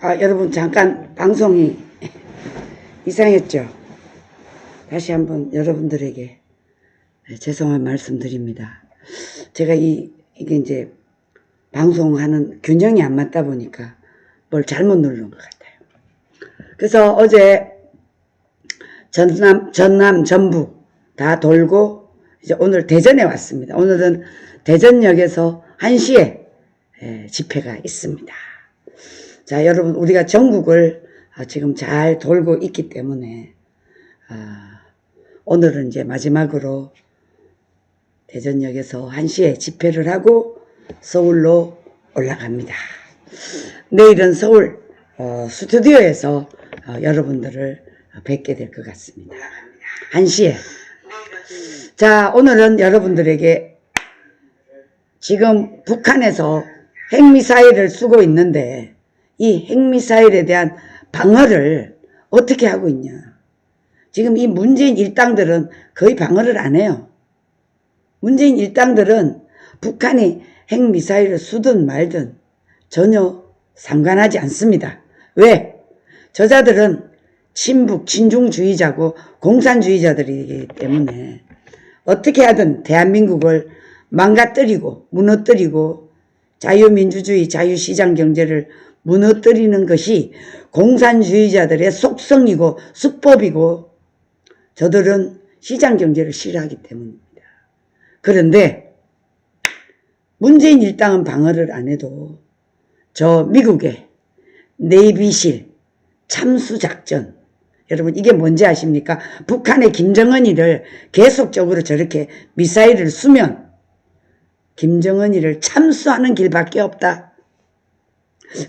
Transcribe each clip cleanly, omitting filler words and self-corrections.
여러분 잠깐 방송이 이상했죠? 다시 한번 여러분들에게 죄송한 말씀 드립니다. 제가 이게 이제 방송하는 균형이 안 맞다 보니까 뭘 잘못 누른 것 같아요. 그래서 어제 전남, 전북 다 돌고 이제 오늘 대전에 왔습니다. 오늘은 대전역에서 1시에 집회가 있습니다. 자, 여러분, 우리가 전국을 지금 잘 돌고 있기 때문에 오늘은 이제 마지막으로 대전역에서 1시에 집회를 하고 서울로 올라갑니다. 내일은 서울 스튜디오에서 여러분들을 뵙게 될 것 같습니다. 1시에. 자, 오늘은 여러분들에게 지금 북한에서 핵미사일을 쏘고 있는데 이 핵미사일에 대한 방어를 어떻게 하고 있냐. 지금 이 문재인 일당들은 거의 방어를 안 해요. 문재인 일당들은 북한이 핵미사일을 쏘든 말든 전혀 상관하지 않습니다. 왜? 저자들은 친북, 친중주의자고 공산주의자들이기 때문에 어떻게 하든 대한민국을 망가뜨리고 무너뜨리고 자유민주주의, 자유시장경제를 무너뜨리는 것이 공산주의자들의 속성이고 수법이고 저들은 시장경제를 싫어하기 때문입니다. 그런데 문재인 일당은 방어를 안 해도 저 미국의 내비실 참수작전, 여러분 이게 뭔지 아십니까? 북한의 김정은이를 계속적으로 저렇게 미사일을 쏘면 김정은이를 참수하는 길밖에 없다.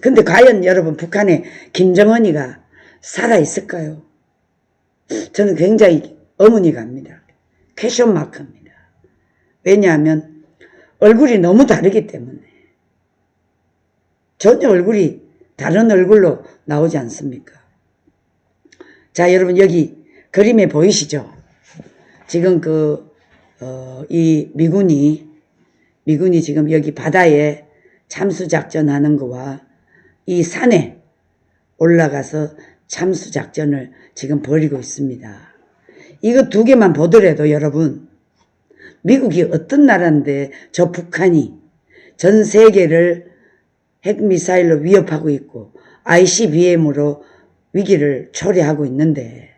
근데 과연 여러분 북한의 김정은이가 살아있을까요? 저는 굉장히 의문이 갑니다. 퀘션 마크입니다. 왜냐하면 얼굴이 너무 다르기 때문에. 전혀 얼굴이 다른 얼굴로 나오지 않습니까? 자, 여러분 여기 그림에 보이시죠? 지금 이 미군이 지금 여기 바다에 참수작전 하는 거와 이 산에 올라가서 참수작전을 지금 벌이고 있습니다. 이거 두 개만 보더라도 여러분, 미국이 어떤 나라인데 저 북한이 전 세계를 핵미사일로 위협하고 있고 ICBM으로 위기를 초래하고 있는데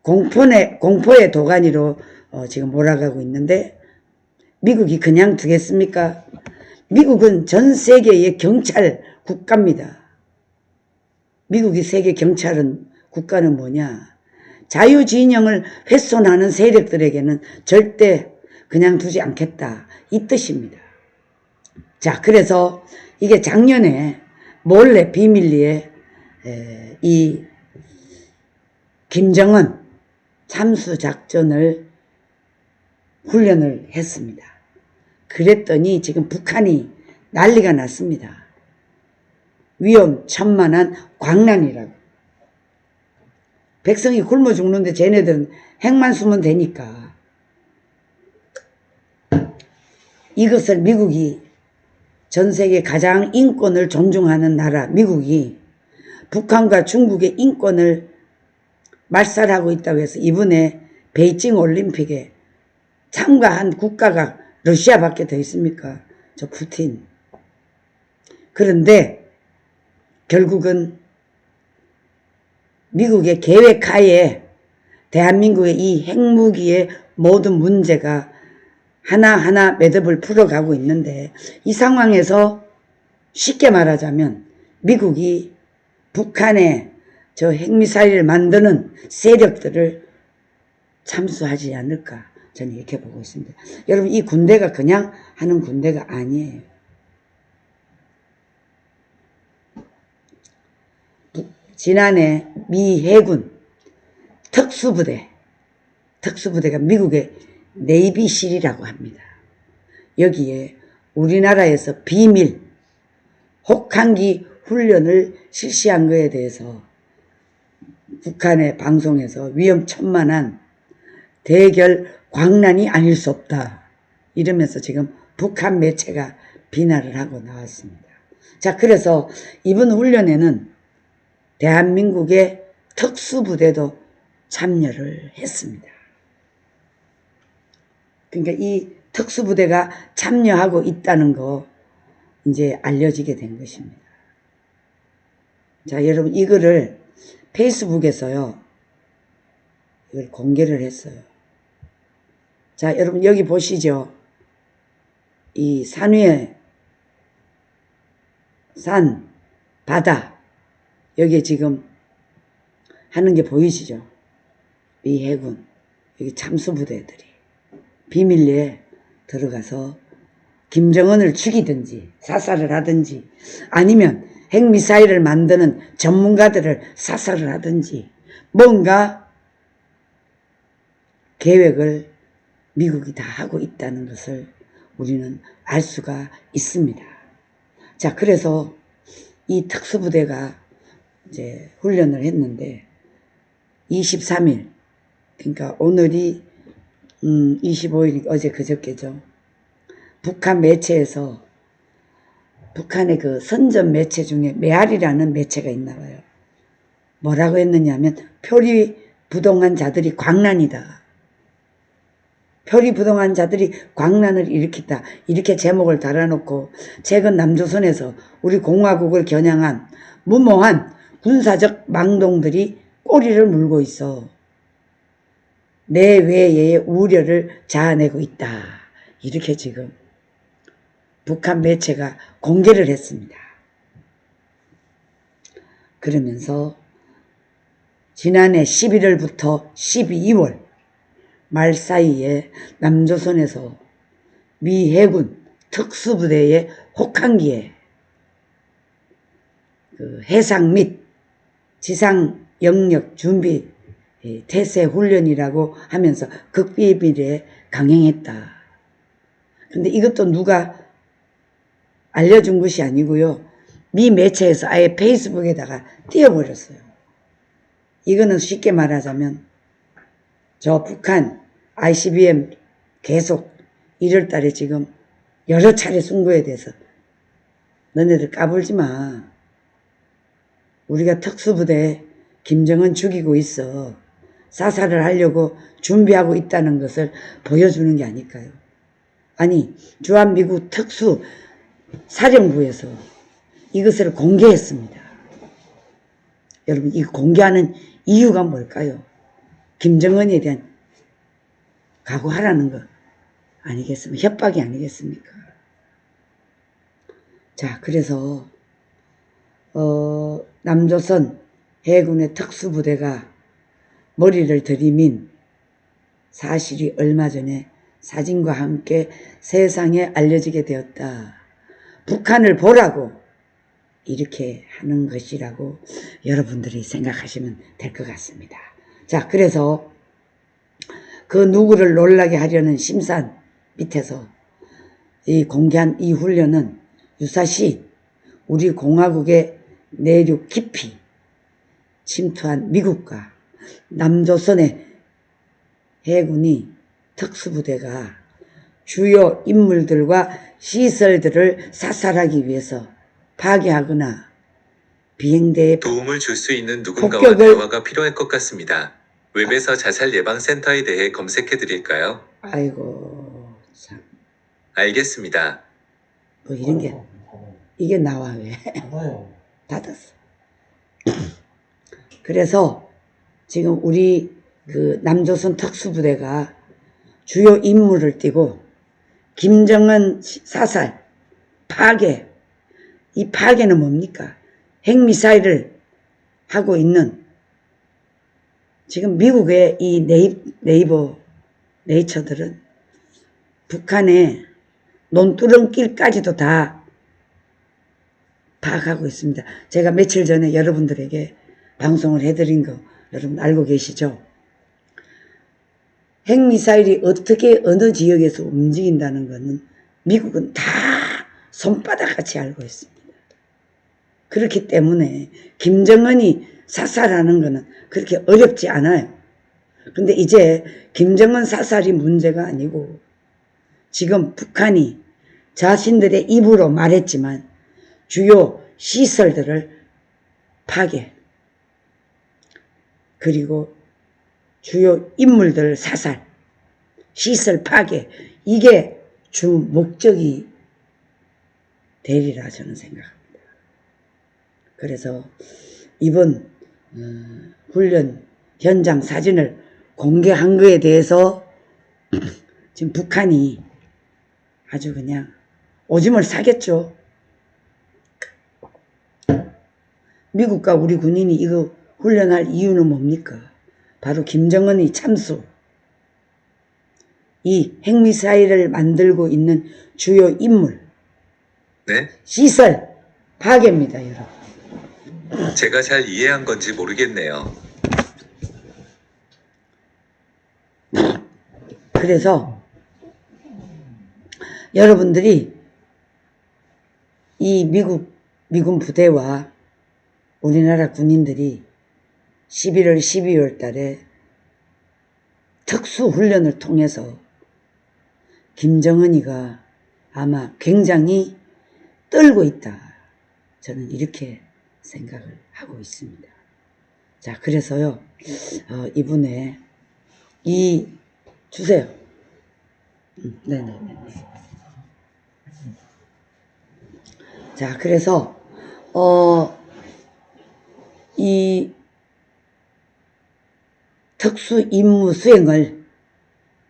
공포의 도가니로 지금 몰아가고 있는데 미국이 그냥 두겠습니까? 미국은 전 세계의 경찰 국가입니다. 미국이 세계 경찰은 국가는 뭐냐? 자유진영을 훼손하는 세력들에게는 절대 그냥 두지 않겠다. 이 뜻입니다. 자, 그래서 이게 작년에 몰래 비밀리에 이 김정은 참수작전을 훈련을 했습니다. 그랬더니 지금 북한이 난리가 났습니다. 위험천만한 광란이라고. 백성이 굶어 죽는데 쟤네들은 핵만 쏘면 되니까. 이것을 미국이 전 세계 가장 인권을 존중하는 나라 미국이 북한과 중국의 인권을 말살하고 있다고 해서 이번에 베이징 올림픽에 참가한 국가가 러시아밖에 더 있습니까? 저 푸틴. 그런데 결국은 미국의 계획하에 대한민국의 이 핵무기의 모든 문제가 하나하나 매듭을 풀어가고 있는데 이 상황에서 쉽게 말하자면 미국이 북한에 저 핵미사일을 만드는 세력들을 참수하지 않을까 저는 이렇게 보고 있습니다. 여러분 이 군대가 그냥 하는 군대가 아니에요. 지난해 미 해군 특수부대가 미국의 네이비실이라고 합니다. 여기에 우리나라에서 비밀 혹한기 훈련을 실시한 것에 대해서 북한의 방송에서 위험천만한 대결 광란이 아닐 수 없다 이러면서 지금 북한 매체가 비난을 하고 나왔습니다. 자, 그래서 이번 훈련에는 대한민국의 특수부대도 참여를 했습니다. 그러니까 이 특수부대가 참여하고 있다는 거 이제 알려지게 된 것입니다. 자, 여러분 이거를 페이스북에서요, 이걸 공개를 했어요. 자, 여러분 여기 보시죠. 이 산 위에 산, 바다, 여기에 지금 하는 게 보이시죠? 미 해군, 여기 참수부대들이 비밀리에 들어가서 김정은을 죽이든지 사살을 하든지 아니면 핵미사일을 만드는 전문가들을 사살을 하든지 뭔가 계획을 미국이 다 하고 있다는 것을 우리는 알 수가 있습니다. 자, 그래서 이 특수부대가 이제 훈련을 했는데 23일, 그러니까 오늘이 25일, 어제 그저께죠. 북한 매체에서 북한의 그 선전 매체 중에 메아리라는 매체가 있나 봐요. 뭐라고 했느냐면 표리부동한 자들이 광란이다. 표리부동한 자들이 광란을 일으켰다. 이렇게 제목을 달아놓고 최근 남조선에서 우리 공화국을 겨냥한 무모한 군사적 망동들이 꼬리를 물고 있어 내외의 우려를 자아내고 있다. 이렇게 지금 북한 매체가 공개를 했습니다. 그러면서 지난해 11월부터 12월 말 사이에 남조선에서 미 해군 특수부대의 혹한기에 그 해상 및 지상 영역 준비 태세 훈련이라고 하면서 극비밀에 강행했다. 근데 이것도 누가 알려준 것이 아니고요. 미 매체에서 아예 페이스북에다가 띄워버렸어요. 이거는 쉽게 말하자면 저 북한 ICBM 계속 1월달에 지금 여러 차례 쏜 거에 대해서 너네들 까불지 마. 우리가 특수부대 김정은 죽이고 있어. 사살을 하려고 준비하고 있다는 것을 보여주는 게 아닐까요? 아니, 주한미국 특수사령부에서 이것을 공개했습니다. 여러분, 이 공개하는 이유가 뭘까요? 김정은에 대한 각오하라는 거 아니겠습니까? 협박이 아니겠습니까? 자, 그래서 남조선 해군의 특수부대가 머리를 들이민 사실이 얼마 전에 사진과 함께 세상에 알려지게 되었다. 북한을 보라고 이렇게 하는 것이라고 여러분들이 생각하시면 될 것 같습니다. 자, 그래서 그 누구를 놀라게 하려는 심산 밑에서 이 공개한 이 훈련은 유사시 우리 공화국의 내륙 깊이 침투한 미국과 남조선의 해군이 특수부대가 주요 인물들과 시설들을 사살하기 위해서 파괴하거나 비행대에 도움을 줄 수 있는 누군가와 대화가 필요할 것 같습니다. 웹에서 자살 예방 센터에 대해 검색해 드릴까요? 아이고 참. 알겠습니다. 뭐 이런 게 이게 나와 왜? 닫았어. 그래서 지금 우리 그 남조선 특수부대가 주요 임무를 띠고 김정은 사살, 파괴, 이 파괴는 뭡니까? 핵미사일을 하고 있는 지금 미국의 이 네이처들은 북한의 논두렁길까지도 다 파악하고 있습니다. 제가 며칠 전에 여러분들에게 방송을 해드린 거 여러분 알고 계시죠? 핵미사일이 어떻게 어느 지역에서 움직인다는 것은 미국은 다 손바닥같이 알고 있습니다. 그렇기 때문에 김정은이 사살하는 것은 그렇게 어렵지 않아요. 근데 이제 김정은 사살이 문제가 아니고 지금 북한이 자신들의 입으로 말했지만 주요 시설들을 파괴, 그리고 주요 인물들 사살, 시설 파괴, 이게 주 목적이 되리라 저는 생각합니다. 그래서 이번 훈련 현장 사진을 공개한 것에 대해서 지금 북한이 아주 그냥 오줌을 싸겠죠. 미국과 우리 군인이 이거 훈련할 이유는 뭡니까? 바로 김정은의 참수, 이 핵미사일을 만들고 있는 주요 인물, 네? 시설 파괴입니다, 여러분. 제가 잘 이해한 건지 모르겠네요. 그래서 여러분들이 이 미군 부대와 우리나라 군인들이 11월, 12월 달에 특수훈련을 통해서 김정은이가 아마 굉장히 떨고 있다. 저는 이렇게 생각을 하고 있습니다. 자, 그래서요, 이분의 이 주세요. 네네네. 자, 그래서 이 특수 임무 수행을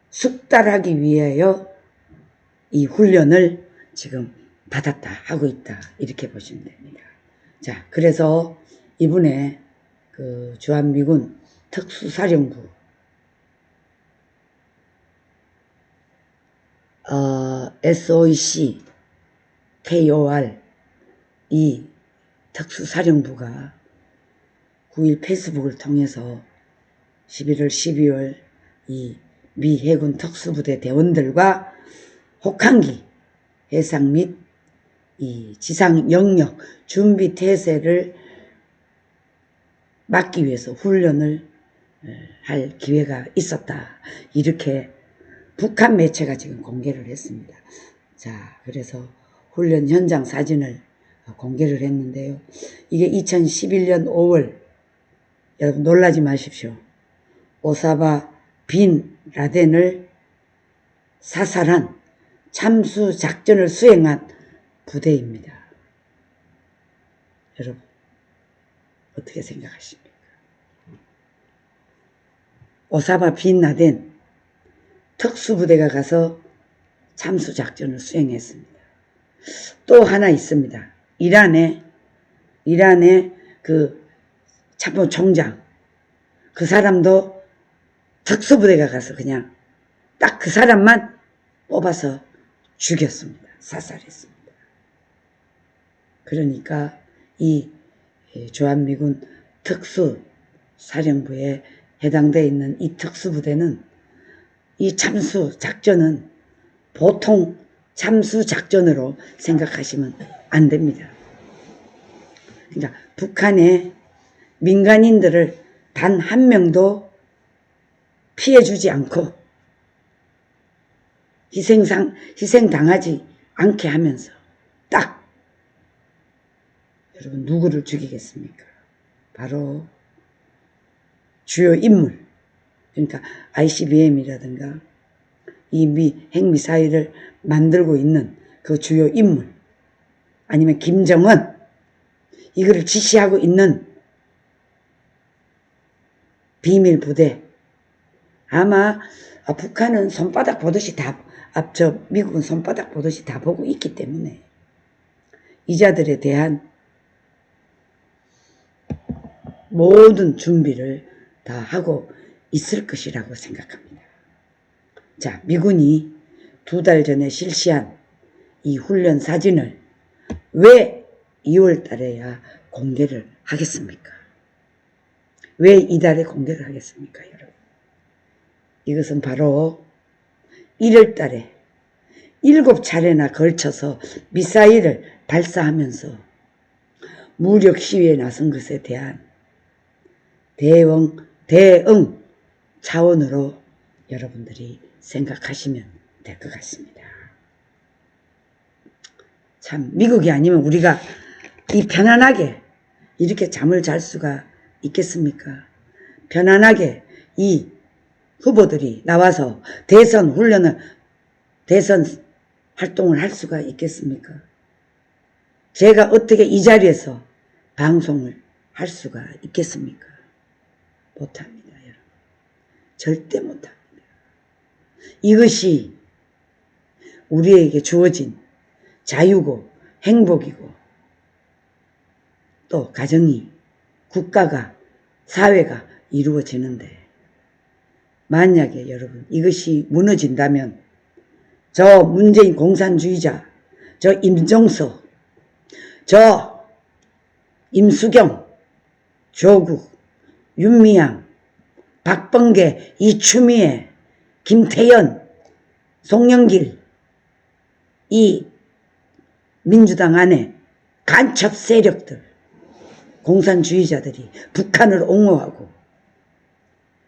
숙달하기 위하여 이 훈련을 지금 받았다, 하고 있다, 이렇게 보시면 됩니다. 자, 그래서 이분의 그 주한미군 특수사령부 SOC KOR 이 특수사령부가 9일 페이스북을 통해서 11월, 12월 이 미 해군 특수부대 대원들과 혹한기 해상 및 이 지상 영역 준비 태세를 막기 위해서 훈련을 할 기회가 있었다. 이렇게 북한 매체가 지금 공개를 했습니다. 자, 그래서 훈련 현장 사진을 공개를 했는데요. 이게 2011년 5월, 여러분 놀라지 마십시오. 오사마 빈 라덴을 사살한 참수 작전을 수행한 부대입니다. 여러분 어떻게 생각하십니까? 오사마 빈 라덴 특수부대가 가서 참수 작전을 수행했습니다. 또 하나 있습니다. 이란의 그 참모총장, 그 사람도 특수부대가 가서 그냥 딱 그 사람만 뽑아서 죽였습니다. 사살했습니다. 그러니까 이 주한미군 특수사령부에 해당되어 있는 이 특수부대는 이 참수작전은 보통 참수작전으로 생각하시면 안 됩니다. 그러니까 북한의 민간인들을 단 한 명도 피해주지 않고 희생당하지 않게 하면서 딱 여러분 누구를 죽이겠습니까? 바로 주요 인물, 그러니까 ICBM이라든가 이 핵미사일을 만들고 있는 그 주요 인물, 아니면 김정은, 이거를 지시하고 있는 비밀 부대. 아마 북한은 손바닥 보듯이 미국은 손바닥 보듯이 다 보고 있기 때문에 이자들에 대한 모든 준비를 다 하고 있을 것이라고 생각합니다. 자, 미군이 2달 전에 실시한 이 훈련 사진을 왜 2월 달에야 공개를 하겠습니까? 왜 이달에 공개를 하겠습니까, 여러분? 이것은 바로 1월 달에 7차례나 걸쳐서 미사일을 발사하면서 무력 시위에 나선 것에 대한 대응 차원으로 여러분들이 생각하시면 될 것 같습니다. 참 미국이 아니면 우리가 이 편안하게 이렇게 잠을 잘 수가 있겠습니까? 편안하게 이 후보들이 나와서 대선 활동을 할 수가 있겠습니까? 제가 어떻게 이 자리에서 방송을 할 수가 있겠습니까? 못합니다, 여러분. 절대 못합니다. 이것이 우리에게 주어진 자유고 행복이고 또 가정이, 국가가, 사회가 이루어지는데 만약에 여러분 이것이 무너진다면 저 문재인 공산주의자, 저 임종석, 저 임수경, 조국, 윤미향, 박범계, 이추미애, 김태연, 송영길 이 민주당 안에 간첩 세력들, 공산주의자들이 북한을 옹호하고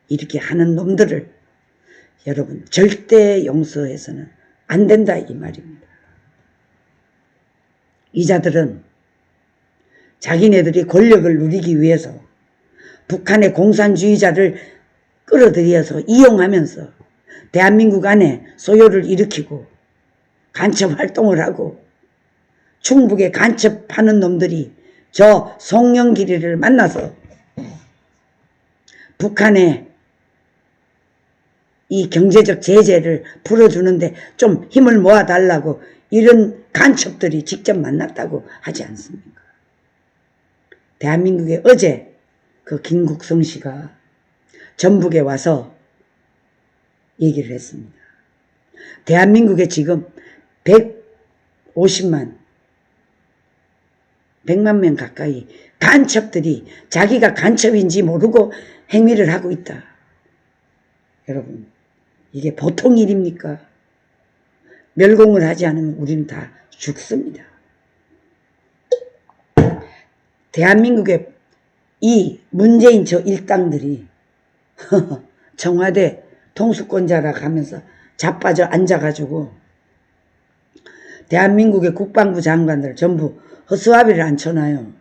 이렇게 하는 놈들을 여러분 절대 용서해서는 안 된다 이 말입니다. 이 자들은 자기네들이 권력을 누리기 위해서 북한의 공산주의자를 끌어들여서 이용하면서 대한민국 안에 소요를 일으키고 간첩 활동을 하고 충북에 간첩하는 놈들이 저 송영길이를 만나서 북한의 이 경제적 제재를 풀어주는데 좀 힘을 모아달라고 이런 간첩들이 직접 만났다고 하지 않습니까? 대한민국에 어제 그 김국성 씨가 전북에 와서 얘기를 했습니다. 대한민국에 지금 150만 100만 명 가까이 간첩들이 자기가 간첩인지 모르고 행위를 하고 있다. 여러분 이게 보통 일입니까? 멸공을 하지 않으면 우리는 다 죽습니다. 대한민국의 이 문재인 저 일당들이 청와대 통수권자라 하면서 자빠져 앉아가지고 대한민국의 국방부 장관들 전부 허수아비를 앉혀놔요.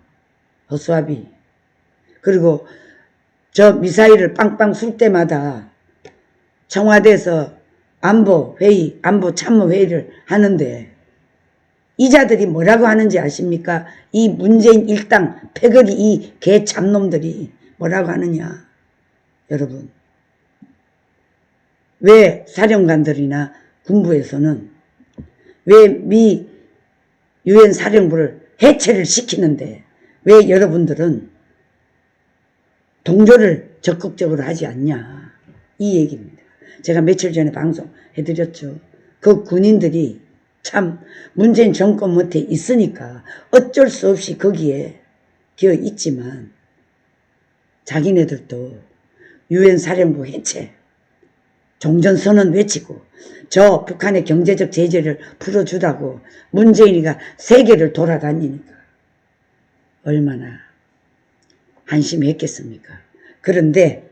허수아비. 그리고 저 미사일을 빵빵 쏠 때마다 청와대에서 안보회의, 안보참모회의를 하는데 이 자들이 뭐라고 하는지 아십니까? 이 문재인 일당 패거리 이 개참놈들이 뭐라고 하느냐. 여러분 왜 사령관들이나 군부에서는 왜 미 유엔 사령부를 해체를 시키는데 왜 여러분들은 동조를 적극적으로 하지 않냐 이 얘기입니다. 제가 며칠 전에 방송해드렸죠. 그 군인들이 참 문재인 정권 밑에 있으니까 어쩔 수 없이 거기에 기어 있지만 자기네들도 유엔 사령부 해체 종전선언 외치고 저 북한의 경제적 제재를 풀어주다고 문재인이가 세계를 돌아다니니까 얼마나 한심했겠습니까? 그런데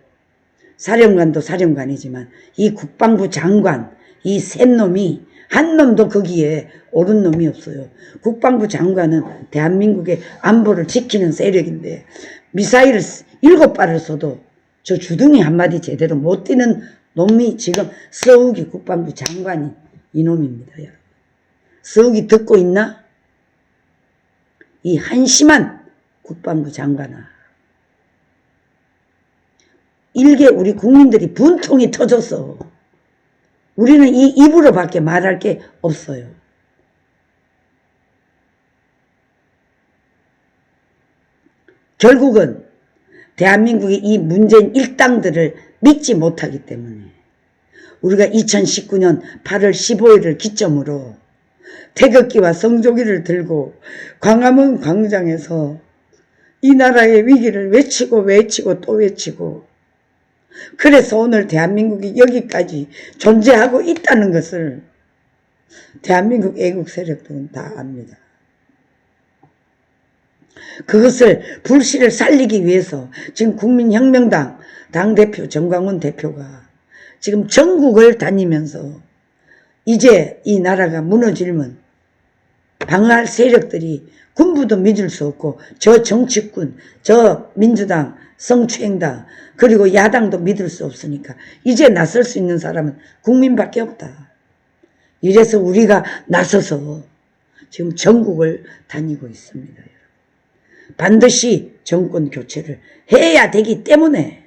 사령관도 사령관이지만 이 국방부 장관 이 셋 놈이 한 놈도 거기에 옳은 놈이 없어요. 국방부 장관은 대한민국의 안보를 지키는 세력인데 미사일을 7발을 쏘도 저 주둥이 한마디 제대로 못 뛰는 놈이 지금 서욱이 국방부 장관이 이놈입니다. 여러분. 서욱이 듣고 있나? 이 한심한 국방부 장관아. 일개 우리 국민들이 분통이 터졌어. 우리는 이 입으로밖에 말할 게 없어요. 결국은 대한민국의 이 문재인 일당들을 믿지 못하기 때문에 우리가 2019년 8월 15일을 기점으로 태극기와 성조기를 들고 광화문 광장에서 이 나라의 위기를 외치고 또 외치고 그래서 오늘 대한민국이 여기까지 존재하고 있다는 것을 대한민국 애국 세력들은 다 압니다. 그것을 불씨를 살리기 위해서 지금 국민혁명당 당대표 정광훈 대표가 지금 전국을 다니면서 이제 이 나라가 무너지면 방어할 세력들이 군부도 믿을 수 없고 저 정치군, 저 민주당, 성추행당 그리고 야당도 믿을 수 없으니까 이제 나설 수 있는 사람은 국민밖에 없다. 이래서 우리가 나서서 지금 전국을 다니고 있습니다. 여러분. 반드시 정권 교체를 해야 되기 때문에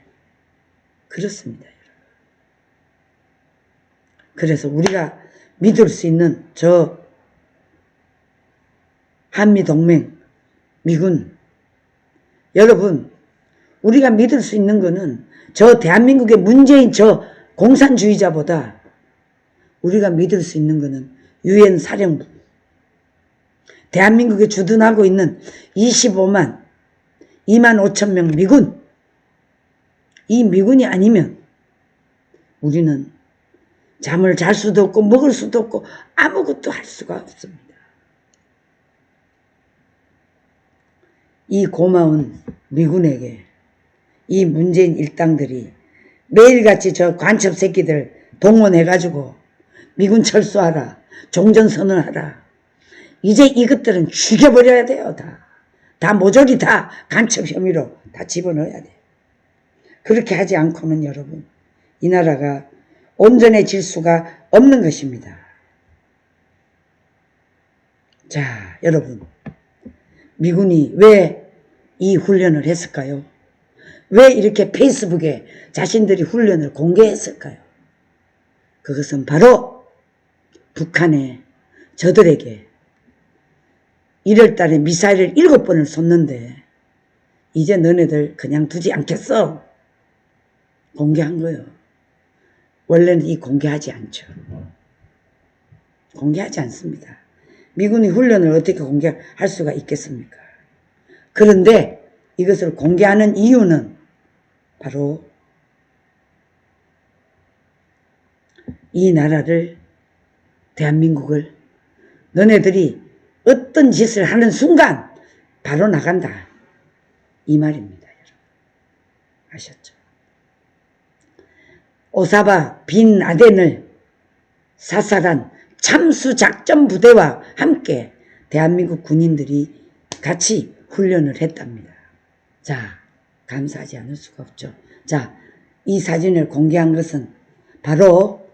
그렇습니다. 여러분. 그래서 우리가 믿을 수 있는 저 한미동맹, 미군, 여러분 우리가 믿을 수 있는 거는 저 대한민국의 문재인 저 공산주의자보다 우리가 믿을 수 있는 거는 유엔 사령부, 대한민국에 주둔하고 있는 25만 2만 5천 명 미군, 이 미군이 아니면 우리는 잠을 잘 수도 없고 먹을 수도 없고 아무것도 할 수가 없습니다. 이 고마운 미군에게 이 문재인 일당들이 매일같이 저 관첩 새끼들 동원해가지고 미군 철수하라, 종전선언하라. 이제 이것들은 죽여버려야 돼요. 다 모조리 다 간첩 혐의로 다 집어넣어야 돼요. 그렇게 하지 않고는 여러분 이 나라가 온전해질 수가 없는 것입니다. 자, 여러분 미군이 왜 이 훈련을 했을까요? 왜 이렇게 페이스북에 자신들이 훈련을 공개했을까요? 그것은 바로 북한에 저들에게 1월 달에 미사일을 7번을 쏜는데 이제 너네들 그냥 두지 않겠어. 공개한 거예요. 원래는 이 공개하지 않죠. 공개하지 않습니다. 미군이 훈련을 어떻게 공개할 수가 있겠습니까? 그런데 이것을 공개하는 이유는 바로 이 나라를, 대한민국을 너네들이 어떤 짓을 하는 순간 바로 나간다. 이 말입니다. 여러분. 아셨죠? 오사바 빈 라덴을 사살한 참수작전부대와 함께 대한민국 군인들이 같이 훈련을 했답니다. 자, 감사하지 않을 수가 없죠. 자, 이 사진을 공개한 것은 바로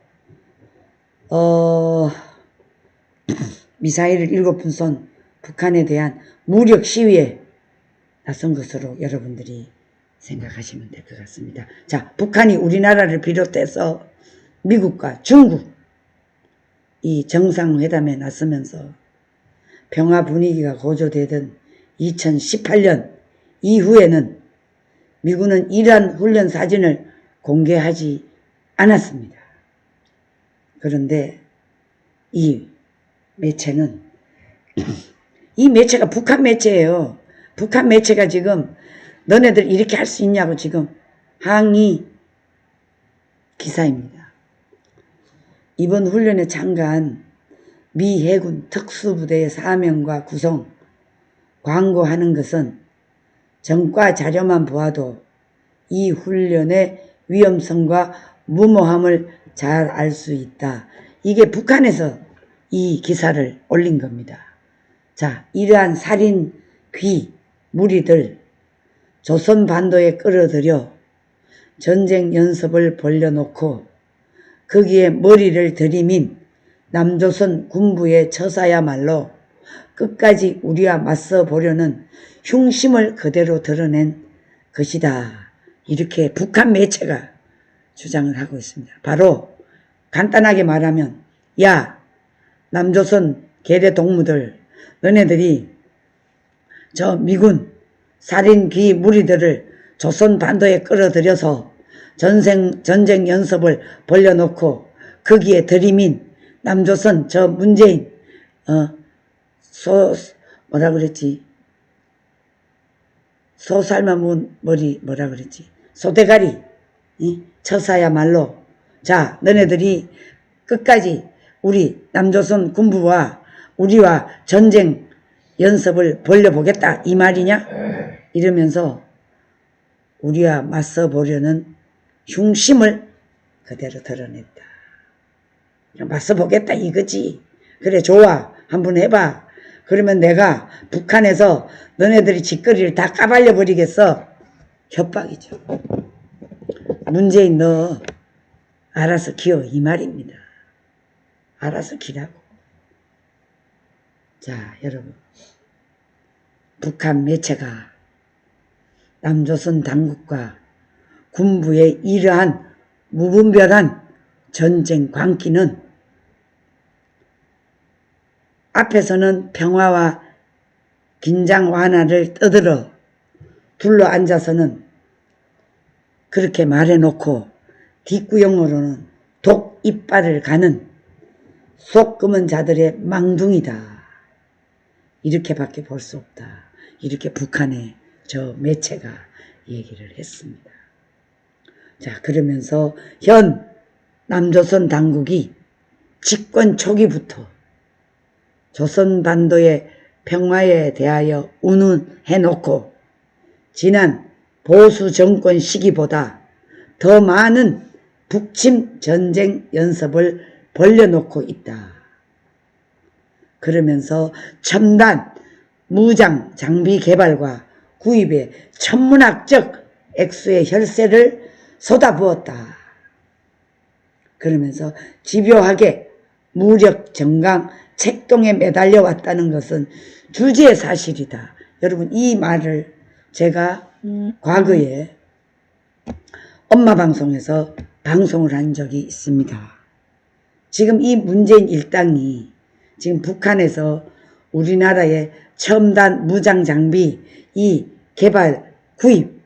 미사일을 7번 쏜 북한에 대한 무력 시위에 나선 것으로 여러분들이 생각하시면 될 것 같습니다. 자, 북한이 우리나라를 비롯해서 미국과 중국 이 정상회담에 나서면서 평화 분위기가 고조되던 2018년 이후에는 미군은 이러한 훈련 사진을 공개하지 않았습니다. 그런데 이 매체는 이 매체가 북한 매체예요. 북한 매체가 지금 너네들 이렇게 할 수 있냐고 지금 항의 기사입니다. 이번 훈련에 참가한 미 해군 특수부대의 사명과 구성, 광고하는 것은 전과 자료만 보아도 이 훈련의 위험성과 무모함을 잘 알 수 있다. 이게 북한에서 이 기사를 올린 겁니다. 자, 이러한 살인 귀 무리들 조선반도에 끌어들여 전쟁 연습을 벌려놓고 거기에 머리를 들이민 남조선 군부의 처사야말로 끝까지 우리와 맞서 보려는 흉심을 그대로 드러낸 것이다. 이렇게 북한 매체가 주장을 하고 있습니다. 바로 간단하게 말하면 야, 남조선 계래 동무들 너네들이 저 미군 살인귀 무리들을 조선 반도에 끌어들여서 전쟁 연습을 벌려놓고 거기에 들이민 남조선 저 문재인 뭐라 그랬지? 소 삶아먹은 머리 뭐라 그랬지? 소대가리 처사야말로 자 너네들이 끝까지 우리 남조선 군부와 우리와 전쟁 연습을 벌려보겠다 이 말이냐? 이러면서 우리와 맞서 보려는 흉심을 그대로 드러냈다. 맞서 보겠다 이거지. 그래 좋아 한번 해봐. 그러면 내가 북한에서 너네들이 짓거리를 다 까발려 버리겠어. 협박이죠. 문재인 너 알아서 키워 이 말입니다. 알아서 키라고. 자, 여러분, 북한 매체가 남조선 당국과 군부의 이러한 무분별한 전쟁 광기는 앞에서는 평화와 긴장 완화를 떠들어 둘러앉아서는 그렇게 말해놓고 뒷구용으로는 독 이빨을 가는 속 검은 자들의 망둥이다. 이렇게밖에 볼 수 없다. 이렇게 북한의 저 매체가 얘기를 했습니다. 자, 그러면서 현 남조선 당국이 집권 초기부터 조선반도의 평화에 대하여 운운해놓고 지난 보수 정권 시기보다 더 많은 북침 전쟁 연습을 벌려놓고 있다. 그러면서 첨단 무장 장비 개발과 구입에 천문학적 액수의 혈세를 쏟아부었다. 그러면서 집요하게 무력 정강 책동에 매달려 왔다는 것은 주지의 사실이다. 여러분, 이 말을 제가 과거에 엄마 방송에서 방송을 한 적이 있습니다. 지금 이 문재인 일당이 지금 북한에서 우리나라의 첨단 무장 장비 이 개발 구입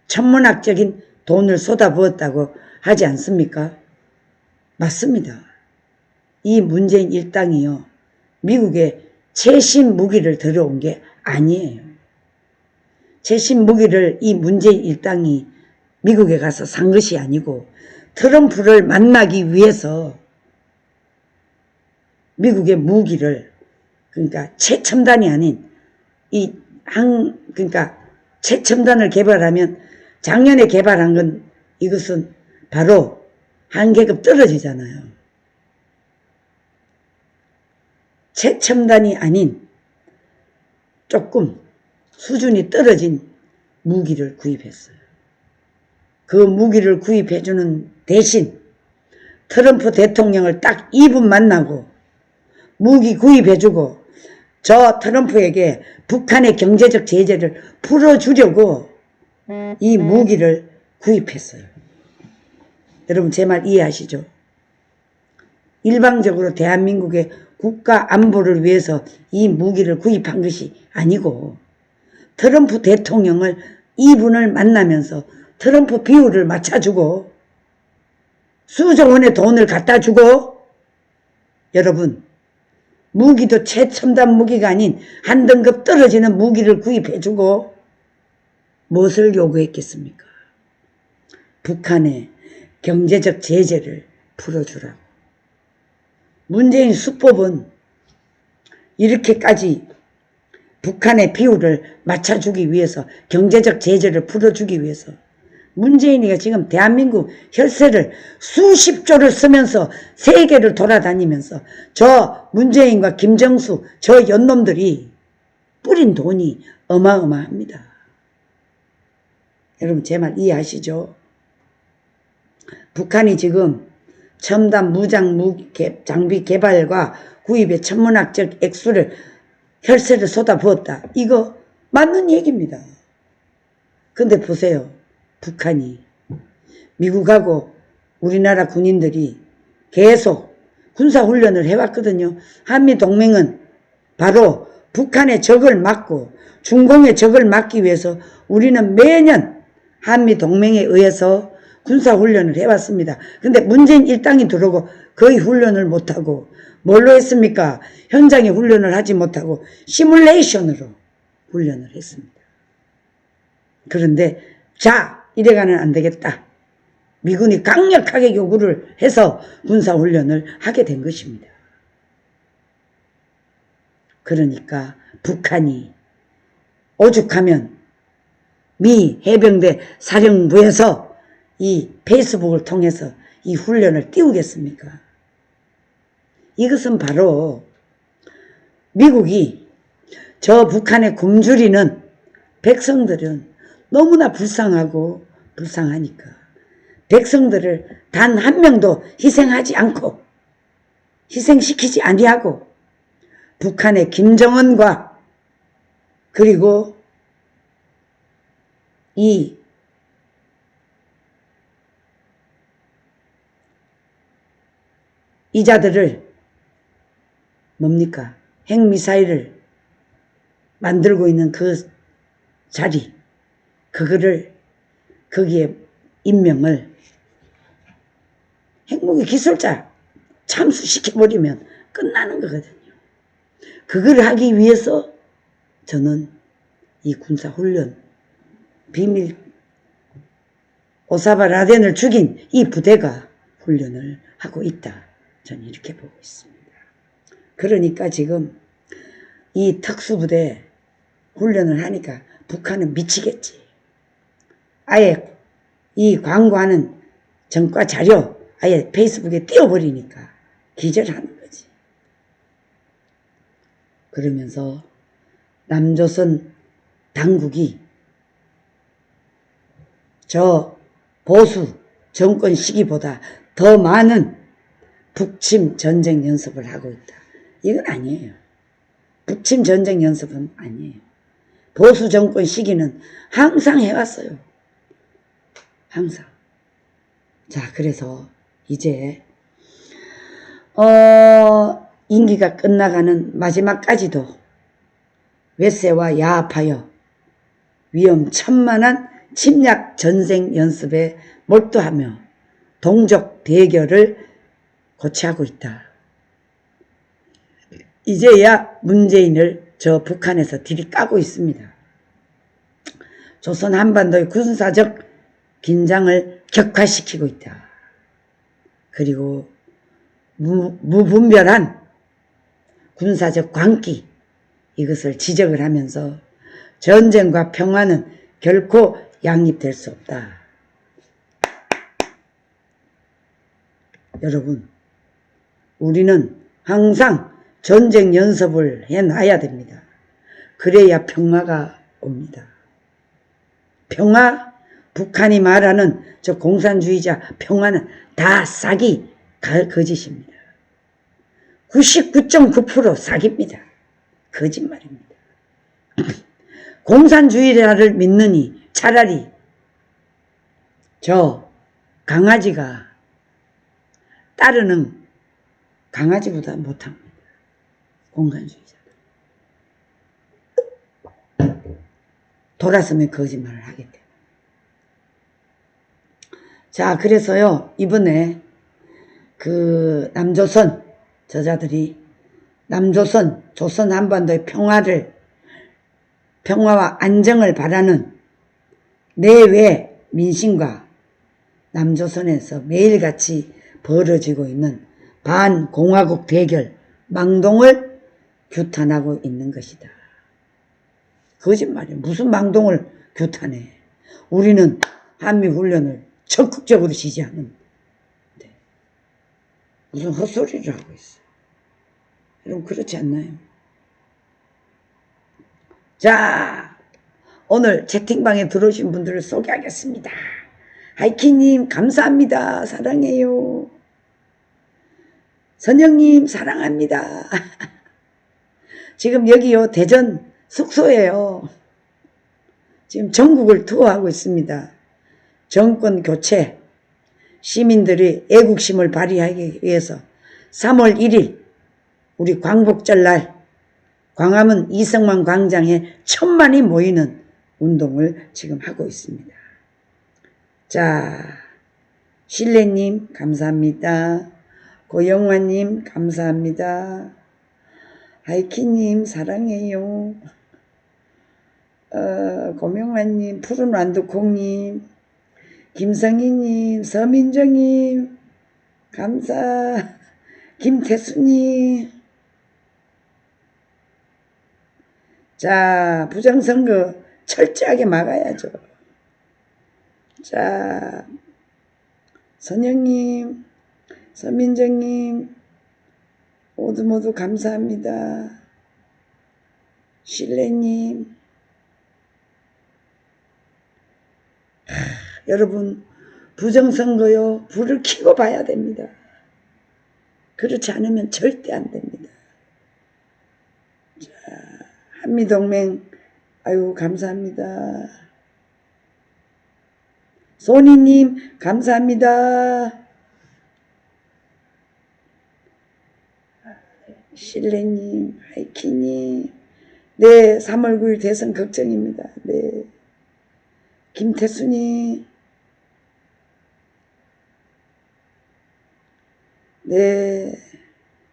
천문학적인 돈을 쏟아부었다고 하지 않습니까? 맞습니다. 이 문재인 일당이요, 미국에 최신 무기를 들어온 게 아니에요. 최신 무기를 이 문재인 일당이 미국에 가서 산 것이 아니고 트럼프를 만나기 위해서 미국의 무기를, 그러니까 최첨단이 아닌 그러니까 최첨단을 개발하면 작년에 개발한 건 이것은 바로 한 계급 떨어지잖아요. 최첨단이 아닌 조금 수준이 떨어진 무기를 구입했어요. 그 무기를 구입해주는 대신 트럼프 대통령을 딱 2분 만나고 무기 구입해주고 저 트럼프에게 북한의 경제적 제재를 풀어주려고 이 무기를 구입했어요. 여러분, 제 말 이해하시죠? 일방적으로 대한민국의 국가 안보를 위해서 이 무기를 구입한 것이 아니고 트럼프 대통령을 2분을 만나면서 트럼프 비율을 맞춰주고 수조 원의 돈을 갖다 주고, 여러분, 무기도 최첨단 무기가 아닌 한 등급 떨어지는 무기를 구입해주고 무엇을 요구했겠습니까? 북한의 경제적 제재를 풀어주라고. 문재인 수법은 이렇게까지 북한의 비율을 맞춰주기 위해서, 경제적 제재를 풀어주기 위해서 문재인이가 지금 대한민국 혈세를 수십 조를 쓰면서 세계를 돌아다니면서 저 문재인과 김정수 저 연놈들이 뿌린 돈이 어마어마합니다. 여러분, 제 말 이해하시죠? 북한이 지금 첨단 무장 장비 개발과 구입에 천문학적 액수를 혈세를 쏟아부었다. 이거 맞는 얘기입니다. 근데 보세요. 북한이 미국하고 우리나라 군인들이 계속 군사훈련을 해왔거든요. 한미동맹은 바로 북한의 적을 막고 중공의 적을 막기 위해서 우리는 매년 한미동맹에 의해서 군사훈련을 해왔습니다. 근데 문재인 일당이 들어오고 거의 훈련을 못하고 뭘로 했습니까? 현장에 훈련을 하지 못하고 시뮬레이션으로 훈련을 했습니다. 그런데 자, 이래가는 안 되겠다. 미군이 강력하게 요구를 해서 군사훈련을 하게 된 것입니다. 그러니까 북한이 오죽하면 미 해병대 사령부에서 이 페이스북을 통해서 이 훈련을 띄우겠습니까? 이것은 바로 미국이 저 북한의 굶주리는 백성들은 너무나 불쌍하고 불쌍하니까 백성들을 단 한 명도 희생하지 않고 희생시키지 아니하고 북한의 김정은과 그리고 이 이자들을 뭡니까? 핵미사일을 만들고 있는 그 자리, 그거를 거기에 임명을 핵무기 기술자 참수시켜버리면 끝나는 거거든요. 그걸 하기 위해서 저는 이 군사훈련 비밀 오사마 라덴을 죽인 이 부대가 훈련을 하고 있다. 저는 이렇게 보고 있습니다. 그러니까 지금 이 특수부대 훈련을 하니까 북한은 미치겠지. 아예 이 광고하는 전과 자료 아예 페이스북에 띄워버리니까 기절하는 거지. 그러면서 남조선 당국이 저 보수 정권 시기보다 더 많은 북침 전쟁 연습을 하고 있다. 이건 아니에요. 북침 전쟁 연습은 아니에요. 보수 정권 시기는 항상 해왔어요. 항상. 자, 그래서 이제 임기가 끝나가는 마지막까지도 외세와 야합하여 위험천만한 침략 전쟁 연습에 몰두하며 동족 대결을 고취하고 있다. 이제야 문재인을 저 북한에서 들이까고 있습니다. 조선 한반도의 군사적 긴장을 격화시키고 있다. 그리고 무분별한 군사적 광기, 이것을 지적을 하면서 전쟁과 평화는 결코 양립될 수 없다. 여러분, 우리는 항상 전쟁 연습을 해놔야 됩니다. 그래야 평화가 옵니다. 평화, 북한이 말하는 저 공산주의자 평화는 다 싹이 거짓입니다. 99.9% 싹입니다. 거짓말입니다. 공산주의자를 믿느니 차라리 저 강아지가 따르는 강아지보다 못합니다. 공산주의자. 돌아서면 거짓말을 하기 때문에. 자, 그래서요, 이번에 그 남조선 저자들이 남조선, 조선 한반도의 평화와 안정을 바라는 내외 민심과 남조선에서 매일같이 벌어지고 있는 반공화국 대결, 망동을 규탄하고 있는 것이다. 거짓말이야. 무슨 망동을 규탄해. 우리는 한미훈련을 적극적으로 지지하는데 무슨 헛소리를 하고 있어. 여러분 그렇지 않나요? 자, 오늘 채팅방에 들어오신 분들을 소개하겠습니다. 하이키님 감사합니다. 사랑해요. 선영님 사랑합니다. 지금 여기요 대전 숙소예요. 지금 전국을 투어하고 있습니다. 정권 교체, 시민들이 애국심을 발휘하기 위해서 3월 1일 우리 광복절날 광화문 이성만 광장에 1000만이 모이는 운동을 지금 하고 있습니다. 자, 신뢰님 감사합니다. 고영화님 감사합니다. 하이키님 사랑해요. 고명환님, 푸른 완두콩님, 김성희님, 서민정님 감사. 김태수님. 자, 부정선거 철저하게 막아야죠. 자, 선영님, 서민정님 모두 감사합니다. 실례님. 여러분, 부정선거요, 불을 켜고 봐야 됩니다. 그렇지 않으면 절대 안 됩니다. 자, 한미동맹, 아유, 감사합니다. 소니님, 감사합니다. 실례님, 하이키님, 네, 3월 9일 대선 걱정입니다. 네, 김태수님, 네,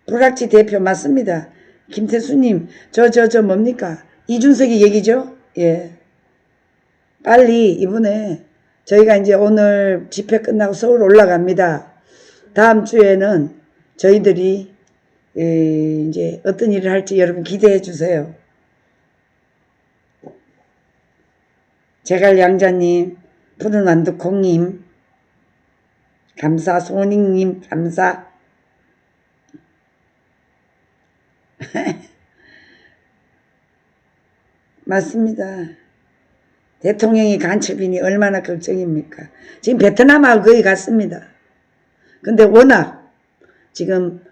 불락지 대표 맞습니다. 김태수님, 저 뭡니까? 이준석이 얘기죠? 예. 빨리 이번에 저희가 이제 오늘 집회 끝나고 서울 올라갑니다. 다음 주에는 저희들이 이제 어떤 일을 할지 여러분 기대해 주세요. 제갈양자님, 푸른 완두콩님, 감사, 소닝님, 감사. 맞습니다. 대통령이 간첩이니 얼마나 걱정입니까? 지금 베트남하고 거의 같습니다. 근데 워낙 지금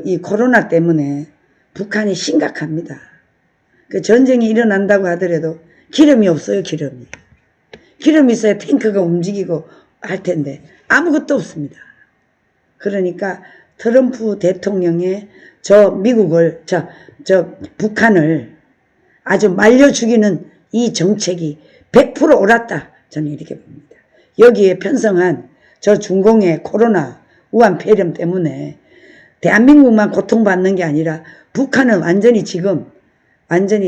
이 코로나 때문에 북한이 심각합니다. 그 전쟁이 일어난다고 하더라도 기름이 없어요, 기름이. 기름이 있어야 탱크가 움직이고 할 텐데 아무것도 없습니다. 그러니까 트럼프 대통령의 미국을, 북한을 아주 말려 죽이는 이 정책이 100% 옳았다. 저는 이렇게 봅니다. 여기에 편성한 중공의 코로나 우한 폐렴 때문에 대한민국만 고통받는 게 아니라 북한은 완전히 지금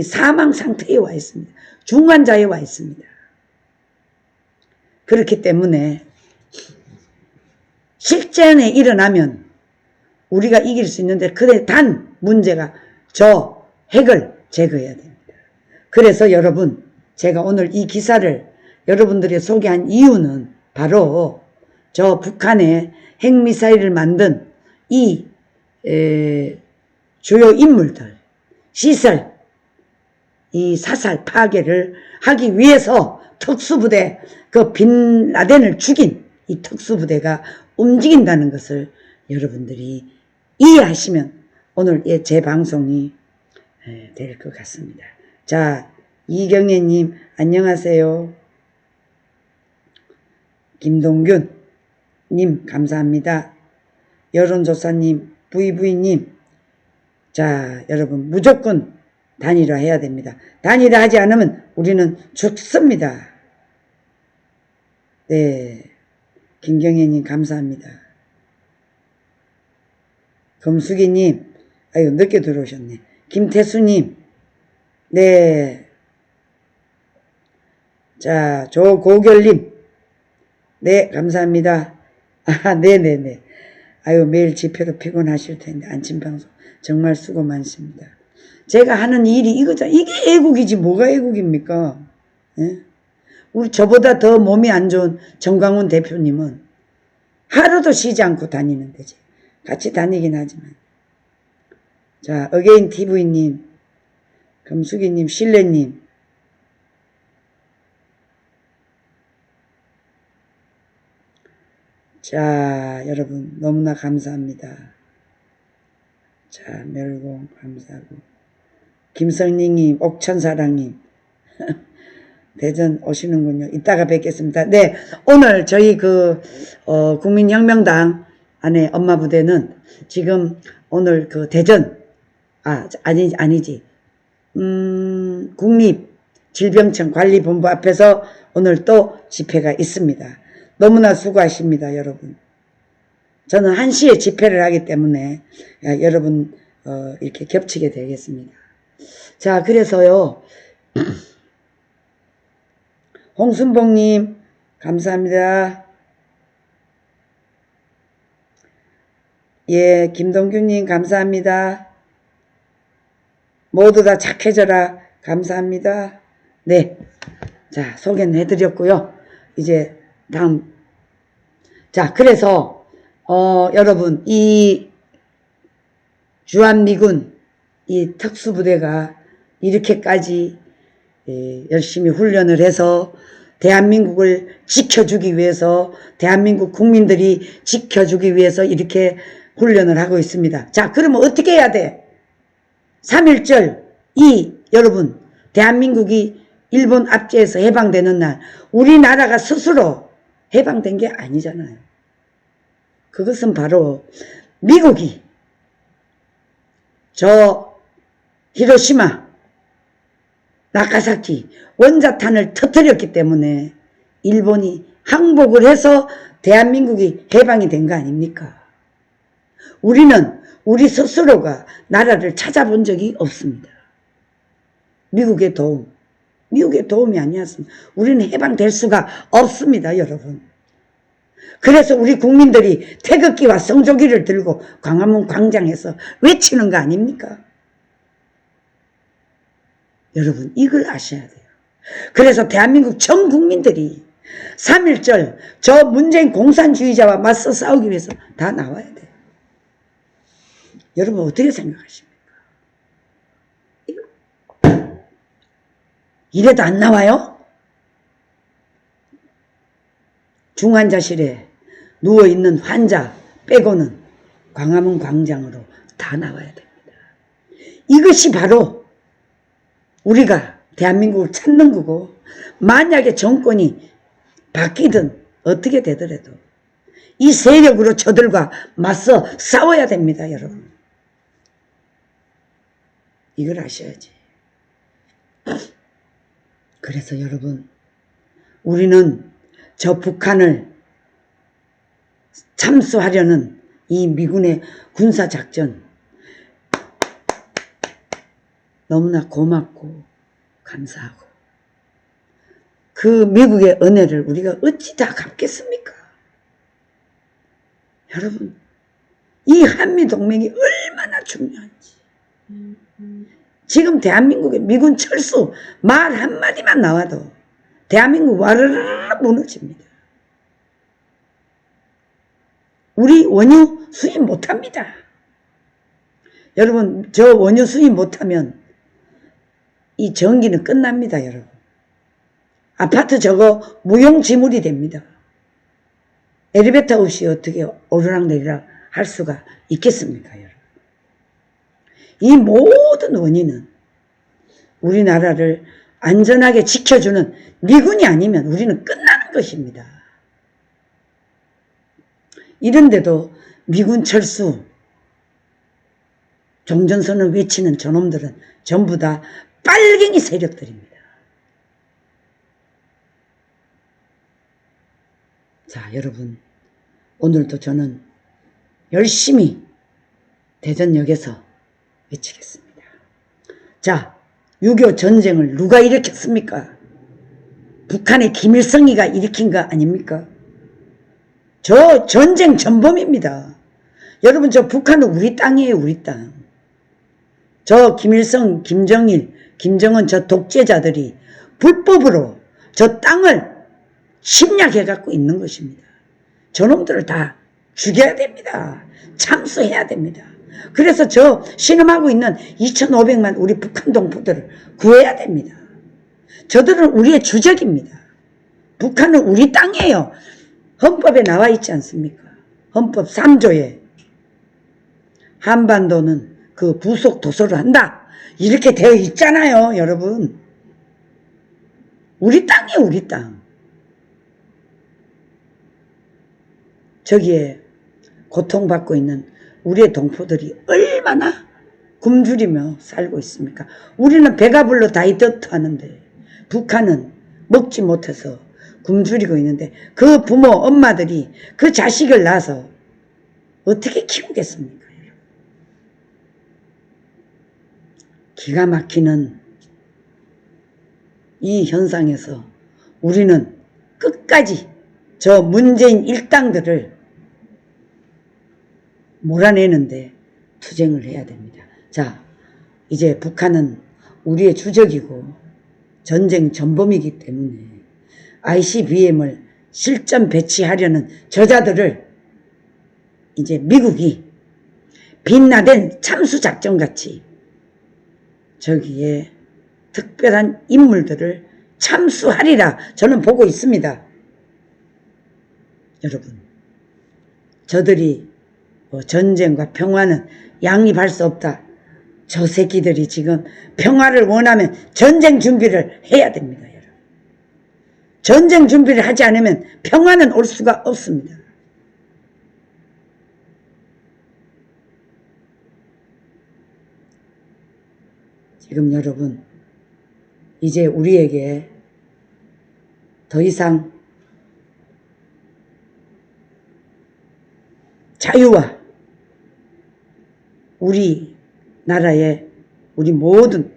사망 상태에 와 있습니다. 중환자에 와 있습니다. 그렇기 때문에 실전에 일어나면 우리가 이길 수 있는데 그래 단 문제가 핵을 제거해야 됩니다. 그래서 여러분, 제가 오늘 이 기사를 여러분들이 소개한 이유는 바로 북한의 핵미사일을 만든 이 주요 인물들, 시설, 이 사살 파괴를 하기 위해서 특수부대, 빈 라덴을 죽인 이 특수부대가 움직인다는 것을 여러분들이 이해하시면 오늘 제 방송이 될 것 같습니다. 자, 이경애님, 안녕하세요. 김동균님, 감사합니다. 여론조사님, VV님, 자, 여러분, 무조건 단일화 해야 됩니다. 단일화 하지 않으면 우리는 죽습니다. 네. 김경애님, 감사합니다. 검수기님, 아유, 늦게 들어오셨네. 김태수님, 네. 자, 조고결님, 네, 감사합니다. 아, 네네네. 아유, 매일 집회로 피곤하실 텐데, 안침방송. 정말 수고 많습니다. 제가 하는 일이 이거잖아. 이게 애국이지, 뭐가 애국입니까? 예? 우리 저보다 더 몸이 안 좋은 정광훈 대표님은 하루도 쉬지 않고 다니는 데지. 같이 다니긴 하지만. 자, 어게인 TV님, 금수기님, 신뢰님. 자, 여러분, 너무나 감사합니다. 자, 멸공, 감사하고. 김성님님, 옥천사랑님. 대전 오시는군요. 이따가 뵙겠습니다. 네, 오늘 저희 국민혁명당 안에 엄마부대는 지금 오늘 대전, 아니지. 국립질병청관리본부 앞에서 오늘 또 집회가 있습니다. 너무나 수고하십니다, 여러분. 저는 1시에 집회를 하기 때문에 여러분 이렇게 겹치게 되겠습니다. 자, 그래서요. 홍순봉님, 감사합니다. 예, 김동균님, 감사합니다. 모두 다 착해져라. 감사합니다. 네. 자, 소개는 해드렸고요. 이제 다음. 자, 그래서, 여러분, 이 주한미군, 이 특수부대가 이렇게까지 열심히 훈련을 해서 대한민국을 지켜주기 위해서, 대한민국 국민들이 지켜주기 위해서 이렇게 훈련을 하고 있습니다. 자, 그러면 어떻게 해야 돼? 3.1절 여러분, 대한민국이 일본 압제에서 해방되는 날 우리나라가 스스로 해방된 게 아니잖아요. 그것은 바로 미국이 저 히로시마, 나가사키 원자탄을 터뜨렸기 때문에 일본이 항복을 해서 대한민국이 해방이 된 거 아닙니까? 우리는 우리 스스로가 나라를 찾아본 적이 없습니다. 미국의 도움이 아니었습니다. 우리는 해방될 수가 없습니다, 여러분. 그래서 우리 국민들이 태극기와 성조기를 들고 광화문 광장에서 외치는 거 아닙니까? 여러분, 이걸 아셔야 돼요. 그래서 대한민국 전 국민들이 3.1절 저 문재인 공산주의자와 맞서 싸우기 위해서 다 나와야 돼요. 여러분 어떻게 생각하십니까? 이래도 안 나와요? 중환자실에 누워있는 환자 빼고는 광화문 광장으로 다 나와야 됩니다. 이것이 바로 우리가 대한민국을 찾는 거고, 만약에 정권이 바뀌든 어떻게 되더라도 이 세력으로 저들과 맞서 싸워야 됩니다, 여러분. 이걸 아셔야지. 그래서 여러분, 우리는 저 북한을 참수하려는 이 미군의 군사작전 너무나 고맙고 감사하고, 그 미국의 은혜를 우리가 어찌 다 갚겠습니까? 여러분, 이 한미동맹이 얼마나 중요한지. 지금 대한민국의 미군 철수 말 한마디만 나와도 대한민국 와르르르 무너집니다. 우리 원유 수입 못합니다. 여러분, 저 원유 수입 못하면 이 전기는 끝납니다, 여러분. 아파트 저거 무용지물이 됩니다. 엘리베이터 없이 어떻게 오르락내리락 할 수가 있겠습니까, 여러분? 이 모든 원인은 우리나라를 안전하게 지켜주는 미군이 아니면 우리는 끝나는 것입니다. 이런데도 미군 철수, 종전선언을 외치는 저놈들은 전부 다 빨갱이 세력들입니다. 자, 여러분, 오늘도 저는 열심히 대전역에서 외치겠습니다. 자, 6.25 전쟁을 누가 일으켰습니까? 북한의 김일성이가 일으킨 거 아닙니까? 저 전쟁 전범입니다. 여러분, 저 북한은 우리 땅이에요, 우리 땅. 저 김일성, 김정일, 김정은 저 독재자들이 불법으로 저 땅을 침략해 갖고 있는 것입니다. 저놈들을 다 죽여야 됩니다. 참수해야 됩니다. 그래서 저 신음하고 있는 2,500만 우리 북한 동포들을 구해야 됩니다. 저들은 우리의 주적입니다. 북한은 우리 땅이에요. 헌법에 나와 있지 않습니까? 헌법 3조에 한반도는 그 부속 도서를 한다, 이렇게 되어 있잖아요, 여러분. 우리 땅이에요, 우리 땅. 저기에 고통받고 있는 우리의 동포들이 얼마나 굶주리며 살고 있습니까? 우리는 배가 불러 다이어트 하는데 북한은 먹지 못해서 굶주리고 있는데 그 부모, 엄마들이 그 자식을 낳아서 어떻게 키우겠습니까? 기가 막히는 이 현상에서 우리는 끝까지 저 문재인 일당들을 몰아내는데 투쟁을 해야 됩니다. 자, 이제 북한은 우리의 주적이고 전쟁 전범이기 때문에 ICBM을 실전 배치하려는 저자들을 이제 미국이 빛나된 참수작전같이 저기에 특별한 인물들을 참수하리라 저는 보고 있습니다. 여러분, 저들이 전쟁과 평화는 양립할 수 없다. 저 새끼들이 지금 평화를 원하면 전쟁 준비를 해야 됩니다. 여러분. 전쟁 준비를 하지 않으면 평화는 올 수가 없습니다. 지금 여러분, 이제 우리에게 더 이상 자유와 우리나라의 우리 모든,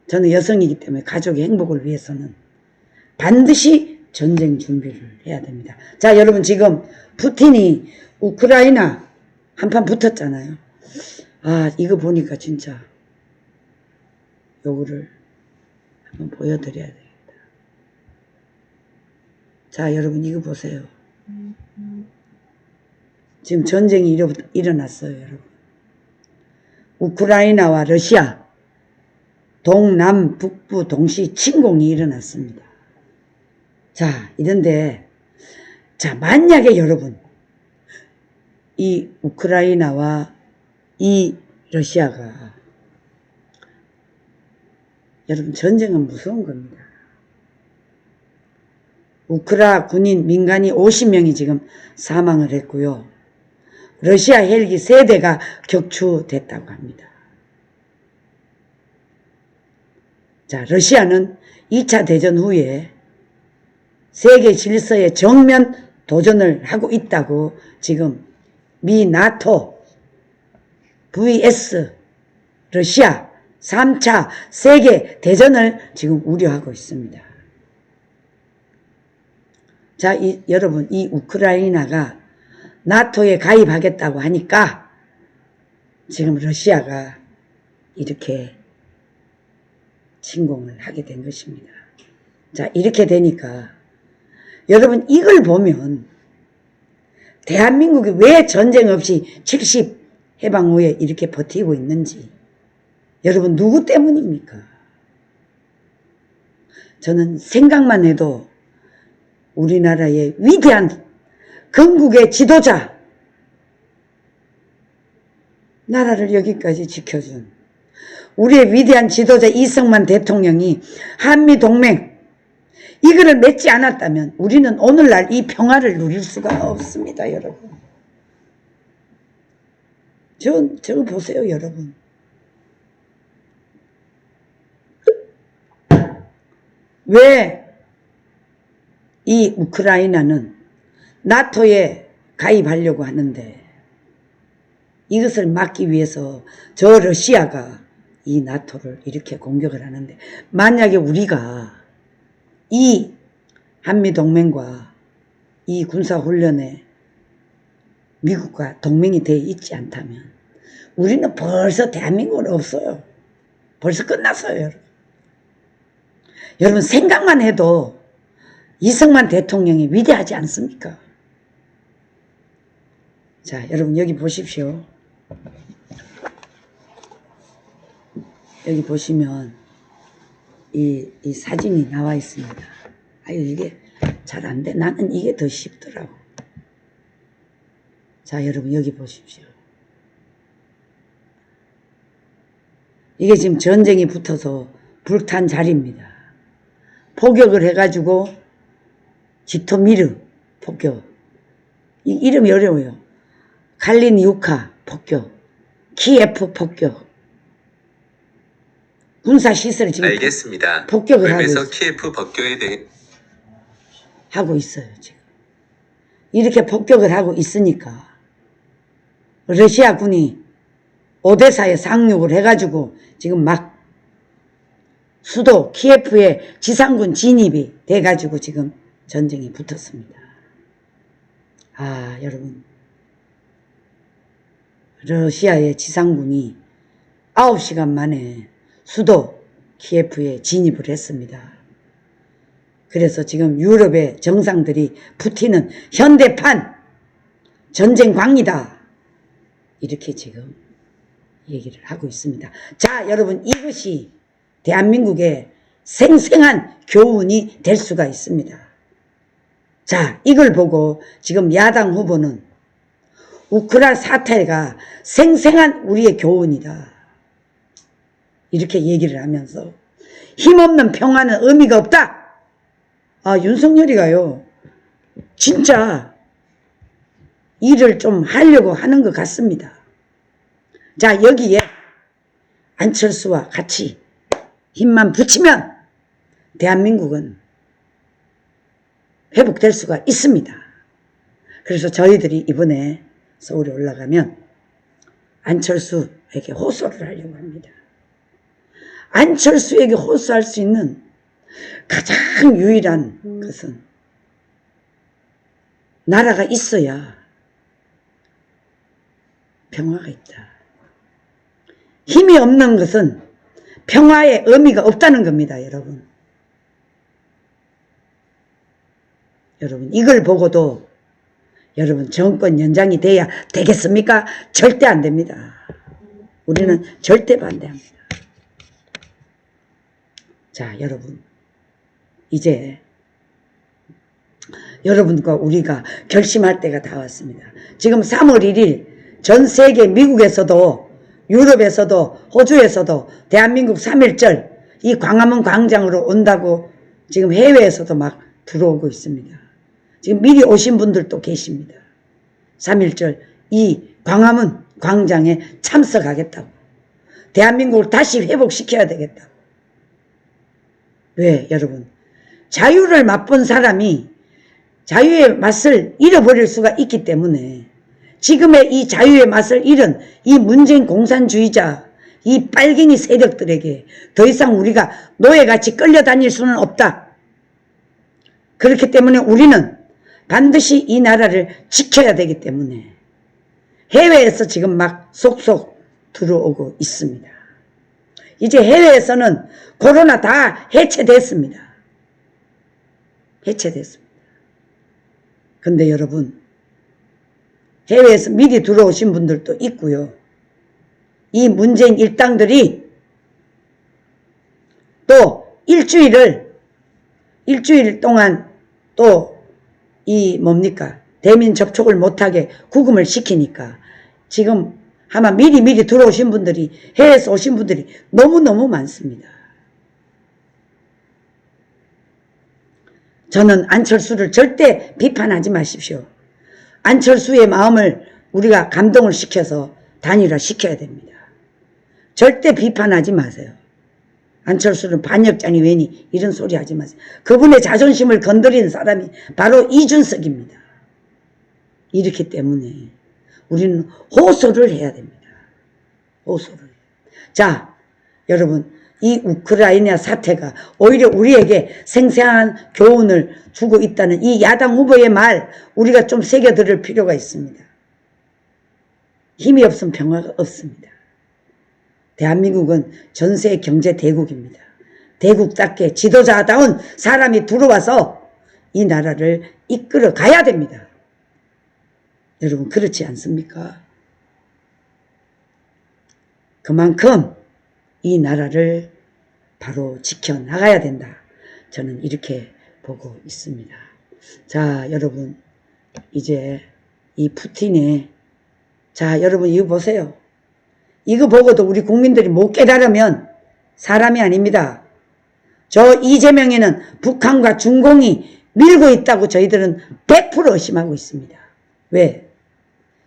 저는 여성이기 때문에 가족의 행복을 위해서는 반드시 전쟁 준비를 해야 됩니다. 자, 여러분, 지금 푸틴이 우크라이나 한판 붙었잖아요. 아, 이거 보니까 진짜 요거를 한번 보여드려야 되겠다. 자, 여러분, 이거 보세요. 지금 전쟁이 일어났어요, 여러분. 우크라이나와 러시아, 동남, 북부 동시 침공이 일어났습니다. 자, 이런데, 자, 만약에 여러분, 이 우크라이나와 이 러시아가, 여러분, 전쟁은 무서운 겁니다. 우크라 군인 민간이 50명이 지금 사망을 했고요. 러시아 헬기 3대가 격추됐다고 합니다. 자, 러시아는 2차 대전 후에 세계 질서에 정면 도전을 하고 있다고 지금 미 나토 vs 러시아 3차 세계 대전을 지금 우려하고 있습니다. 자, 여러분, 이 우크라이나가 나토에 가입하겠다고 하니까 지금 러시아가 이렇게 침공을 하게 된 것입니다. 자, 이렇게 되니까 여러분, 이걸 보면 대한민국이 왜 전쟁 없이 70 해방 후에 이렇게 버티고 있는지, 여러분, 누구 때문입니까? 저는 생각만 해도 우리나라의 위대한 건국의 지도자, 나라를 여기까지 지켜준 우리의 위대한 지도자 이승만 대통령이 한미동맹 이거를 맺지 않았다면 우리는 오늘날 이 평화를 누릴 수가 없습니다. 여러분, 저거 보세요. 여러분, 왜 이 우크라이나는 나토에 가입하려고 하는데 이것을 막기 위해서 저 러시아가 이 나토를 이렇게 공격을 하는데, 만약에 우리가 이 한미동맹과 이 군사훈련에 미국과 동맹이 되어 있지 않다면 우리는 벌써 대한민국은 없어요. 벌써 끝났어요. 여러분, 여러분 생각만 해도 이승만 대통령이 위대하지 않습니까? 자, 여러분 여기 보십시오. 여기 보시면 이 사진이 나와 있습니다. 아유, 이게 잘 안 돼. 나는 이게 더 쉽더라고. 자, 여러분 여기 보십시오. 이게 지금 전쟁이 붙어서 불탄 자리입니다. 포격을 해가지고 지토미르 폭격. 이 이름이 어려워요. 칼리니우카 폭격, 키예프 폭격. 군사시설을 지금 알겠습니다. 폭격을 하고 웹에서 있어요. 키예프 폭격에 대해 하고 있어요. 지금 이렇게 폭격을 하고 있으니까 러시아 군이 오데사에 상륙을 해가지고 지금 막 수도 키예프에 지상군 진입이 돼가지고 지금 전쟁이 붙었습니다. 아, 여러분, 러시아의 지상군이 9시간 만에 수도 키예프에 진입을 했습니다. 그래서 지금 유럽의 정상들이 푸틴은 현대판 전쟁광이다 이렇게 지금 얘기를 하고 있습니다. 자, 여러분, 이것이 대한민국의 생생한 교훈이 될 수가 있습니다. 자, 이걸 보고 지금 야당 후보는 우크라 사태가 생생한 우리의 교훈이다, 이렇게 얘기를 하면서 힘없는 평화는 의미가 없다. 아, 윤석열이가요 진짜 일을 좀 하려고 하는 것 같습니다. 자, 여기에 안철수와 같이 힘만 붙이면 대한민국은 회복될 수가 있습니다. 그래서 저희들이 이번에 서울에 올라가면 안철수에게 호소를 하려고 합니다. 안철수에게 호소할 수 있는 가장 유일한 것은 나라가 있어야 평화가 있다. 힘이 없는 것은 평화의 의미가 없다는 겁니다, 여러분. 여러분, 이걸 보고도 여러분 정권 연장이 돼야 되겠습니까? 절대 안 됩니다. 우리는 절대 반대합니다. 자, 여러분, 이제 여러분과 우리가 결심할 때가 다 왔습니다. 지금 3월 1일 전 세계, 미국에서도 유럽에서도 호주에서도 대한민국 3.1절 이 광화문 광장으로 온다고 지금 해외에서도 막 들어오고 있습니다. 지금 미리 오신 분들도 계십니다. 3.1절 이 광화문 광장에 참석하겠다고, 대한민국을 다시 회복시켜야 되겠다고. 왜 여러분? 자유를 맛본 사람이 자유의 맛을 잃어버릴 수가 있기 때문에 지금의 이 자유의 맛을 잃은 이 문재인 공산주의자, 이 빨갱이 세력들에게 더 이상 우리가 노예같이 끌려다닐 수는 없다. 그렇기 때문에 우리는 반드시 이 나라를 지켜야 되기 때문에 해외에서 지금 막 속속 들어오고 있습니다. 이제 해외에서는 코로나 다 해체됐습니다. 해체됐습니다. 근데 여러분, 해외에서 미리 들어오신 분들도 있고요. 이 문재인 일당들이 또 일주일 동안 또 이 뭡니까? 대민 접촉을 못하게 구금을 시키니까 지금 아마 미리 들어오신 분들이, 해외에서 오신 분들이 너무너무 많습니다. 저는 안철수를 절대 비판하지 마십시오. 안철수의 마음을 우리가 감동을 시켜서 단일화 시켜야 됩니다. 절대 비판하지 마세요. 안철수는 반역자니 왜니 이런 소리 하지 마세요. 그분의 자존심을 건드린 사람이 바로 이준석입니다. 이렇기 때문에 우리는 호소를 해야 됩니다. 호소를. 자, 여러분, 이 우크라이나 사태가 오히려 우리에게 생생한 교훈을 주고 있다는 이 야당 후보의 말, 우리가 좀 새겨들을 필요가 있습니다. 힘이 없으면 평화가 없습니다. 대한민국은 전세 경제 대국입니다. 대국답게 지도자다운 사람이 들어와서 이 나라를 이끌어 가야 됩니다. 여러분, 그렇지 않습니까? 그만큼 이 나라를 바로 지켜나가야 된다. 저는 이렇게 보고 있습니다. 자, 여러분, 이제 이 푸틴의, 자, 여러분 이거 보세요. 이거 보고도 우리 국민들이 못 깨달으면 사람이 아닙니다. 저 이재명에는 북한과 중공이 밀고 있다고 저희들은 100% 의심하고 있습니다. 왜?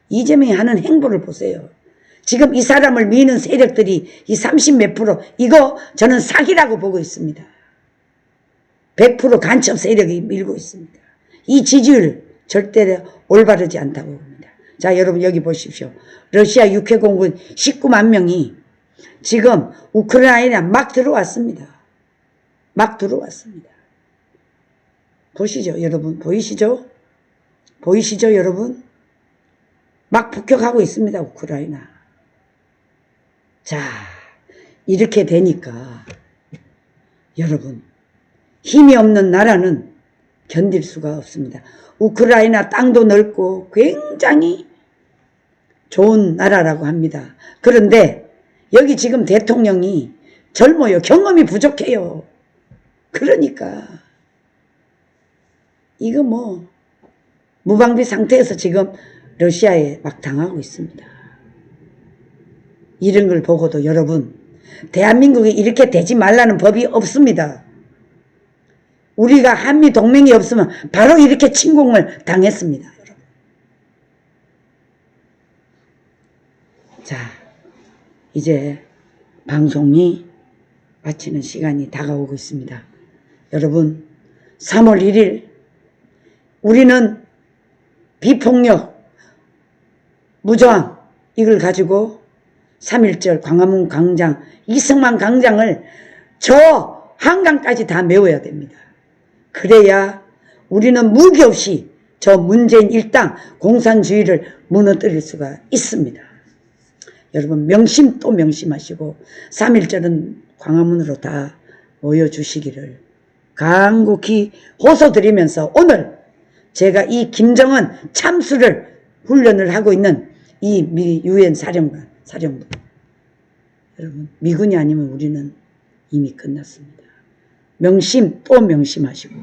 이재명이 하는 행보를 보세요. 지금 이 사람을 미는 세력들이 이 30몇 %, 이거 저는 사기라고 보고 있습니다. 100% 간첩 세력이 밀고 있습니다. 이 지지율 절대 올바르지 않다고 봅니다. 자, 여러분 여기 보십시오. 러시아 육해공군 19만 명이 지금 우크라이나에 막 들어왔습니다. 막 들어왔습니다. 보시죠, 여러분. 보이시죠? 보이시죠, 여러분? 막 북격하고 있습니다, 우크라이나. 자, 이렇게 되니까 여러분, 힘이 없는 나라는 견딜 수가 없습니다. 우크라이나 땅도 넓고 굉장히 좋은 나라라고 합니다. 그런데 여기 지금 대통령이 젊어요. 경험이 부족해요. 그러니까 이거 뭐 무방비 상태에서 지금 러시아에 막 당하고 있습니다. 이런 걸 보고도 여러분, 대한민국이 이렇게 되지 말라는 법이 없습니다. 우리가 한미 동맹이 없으면 바로 이렇게 침공을 당했습니다. 여러분. 자, 이제 방송이 마치는 시간이 다가오고 있습니다. 여러분, 3월 1일 우리는 비폭력, 무저항 이걸 가지고 3.1절 광화문 광장, 이승만 광장을 저 한강까지 다 메워야 됩니다. 그래야 우리는 무기 없이 저 문재인 일당 공산주의를 무너뜨릴 수가 있습니다. 여러분 명심 또 명심하시고 3.1절은 광화문으로 다 모여주시기를 간곡히 호소드리면서 오늘 제가 이 김정은 참수를 훈련을 하고 있는 이 미 유엔 사령부 여러분 미군이 아니면 우리는 이미 끝났습니다. 명심 또 명심하시고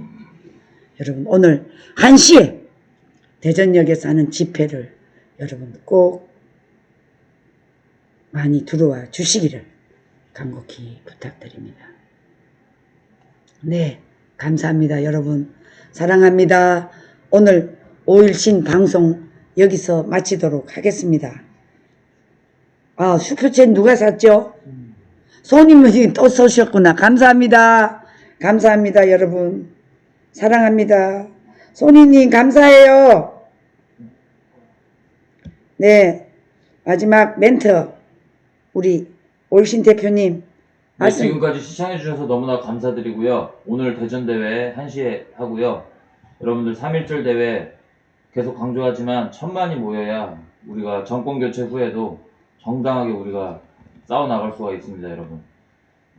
여러분 오늘 1시에 대전역에서 하는 집회를 여러분 꼭 많이 들어와 주시기를 간곡히 부탁드립니다. 네, 감사합니다. 여러분 사랑합니다. 오늘 5.1신 방송 여기서 마치도록 하겠습니다. 아, 슈퍼챗 누가 샀죠? 손님이 또 쏘셨구나. 감사합니다. 감사합니다, 여러분. 사랑합니다. 손님님, 감사해요. 네, 마지막 멘트. 우리 올신 대표님. 네, 지금까지 시청해주셔서 너무나 감사드리고요. 오늘 대전대회 1시에 하고요. 여러분들 3.1절 대회 계속 강조하지만 1000만이 모여야 우리가 정권교체 후에도 정당하게 우리가 싸워나갈 수가 있습니다, 여러분.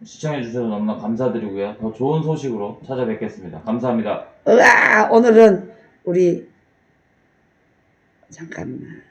시청해주셔서 너무나 감사드리고요. 더 좋은 소식으로 찾아뵙겠습니다. 감사합니다. 으아, 오늘은 우리 잠깐만.